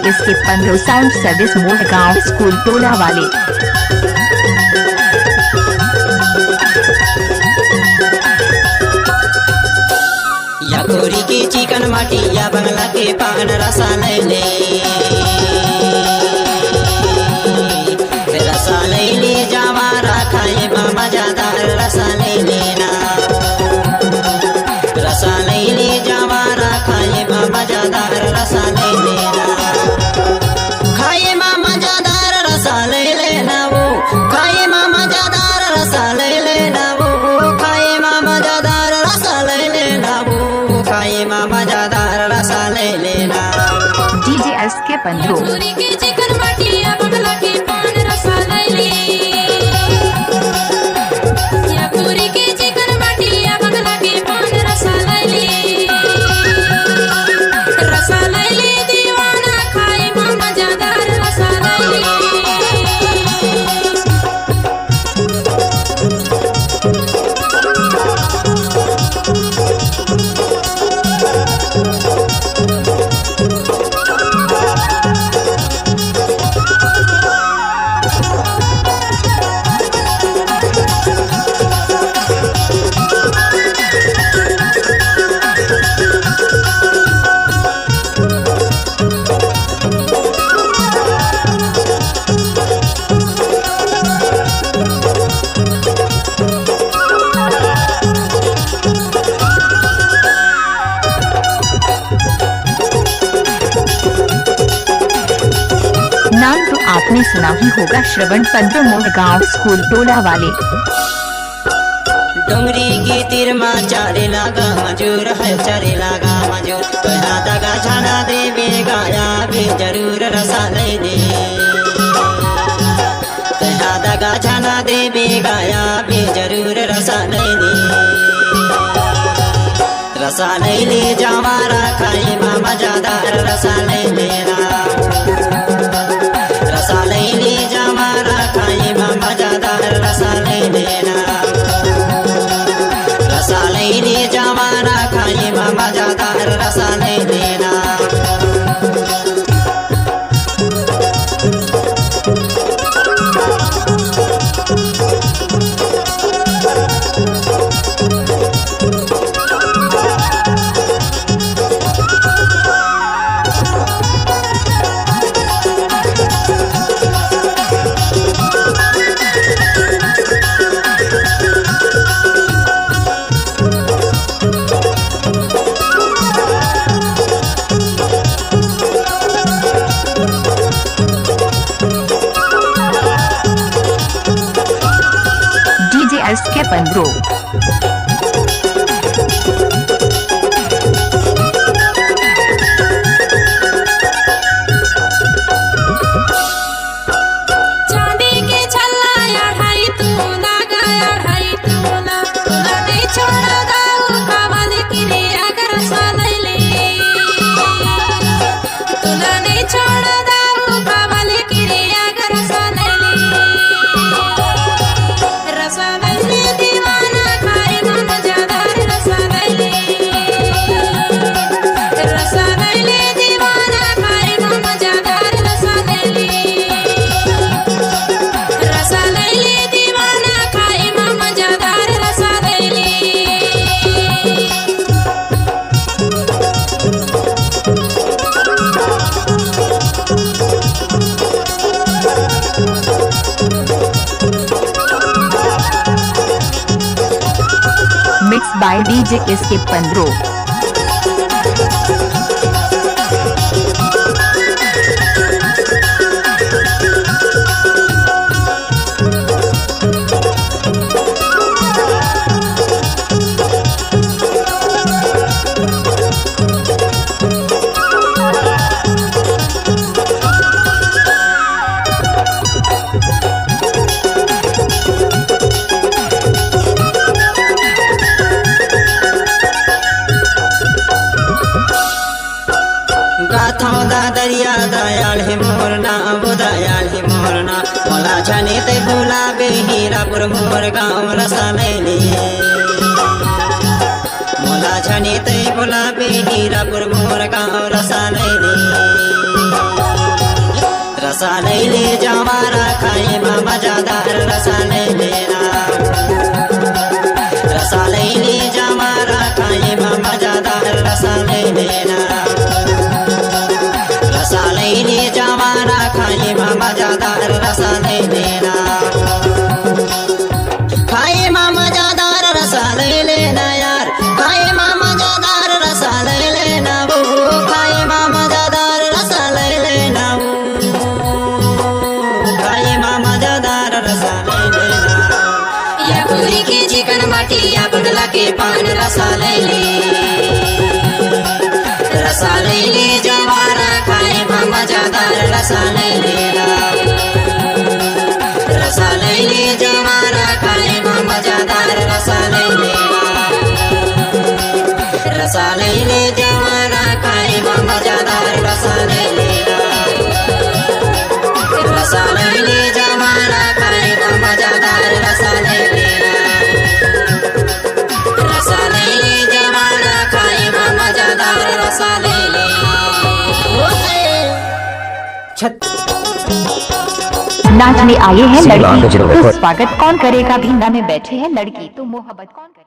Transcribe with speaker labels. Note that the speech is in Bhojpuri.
Speaker 1: इसके 15 साउंड सर्विस मोड़ गाँव स्कूल टोला वाले।
Speaker 2: या गोरी की चिकन माटी या बंगला के पान रसा ले जावा खाए मामा ज्यादा रसा ले लेना रसा ले जावा खाए मामा ज्यादा रसा ले लेना खाए मामा ज्यादा रसा ले लेना वो खाए मामा ज्यादा रसा ले लेना वो खाए मामा ज्यादा रसा ले लेना वो खाए मामा ज्यादा रसा ले लेना।
Speaker 1: डीजे SK 15 नाम तो आपने सुना ही होगा, श्रवण 15 मोड़ गाँव स्कूल टोला वाले।
Speaker 2: डोंगरी की तीर मा चारे लागा मजूर है चारे लागा मजूर कहा दगा छाना दे बेगाया भी जरूर रसा ले दे कहा दगा छाना दे बेगाया भी जरूर रसा ले दे रसा ले जावारा खाए मामा ज्यादा रसा ले लेना रसा ले जावारा खाए मामा ज्यादा रसा ले लेना रसा ले जावारा खाए मामा ज्यादा रसा ले लेना।
Speaker 1: DJ SK 15 mix by DJ SK 15।
Speaker 2: दरिया दयाल है मोरना वो दयाल है मोरना मोला छने ते भूला बे हीरापुर मोर गाँव रसा ले मोला छने ते भूला बे हीरापुर मोर गाँव रसा ले रसालैले जवारा खाए मा मजादार रसालैले रसालैले जवारा खाए मा मजादार रसालैले रसालैले जवारा खाए मा मजादार रसालैले खाए मा मजादार रसालैले यार खाए मा मजादार रसालैले ना वो खाए मा मजादार रसालैले ना खाए मा मजादार रसालैले या कुली के चिकन बाटी या बगला के पान रसालैले रसालैले जवारा खाए मा मजादार रसालैले रसालैले जवारा खाए मा मजादार रसालैले रसालैले जवारा खाए मा मजादार रसालैले रसालैले जवारा खाए मा मजादार रसालैले रसालैले जवारा खाए मा मजादार रसालैले
Speaker 1: नाचने आए हैं लड़की तो स्वागत कौन करेगा? भिंगा में बैठे हैं लड़की तो मोहब्बत कौन करेगा?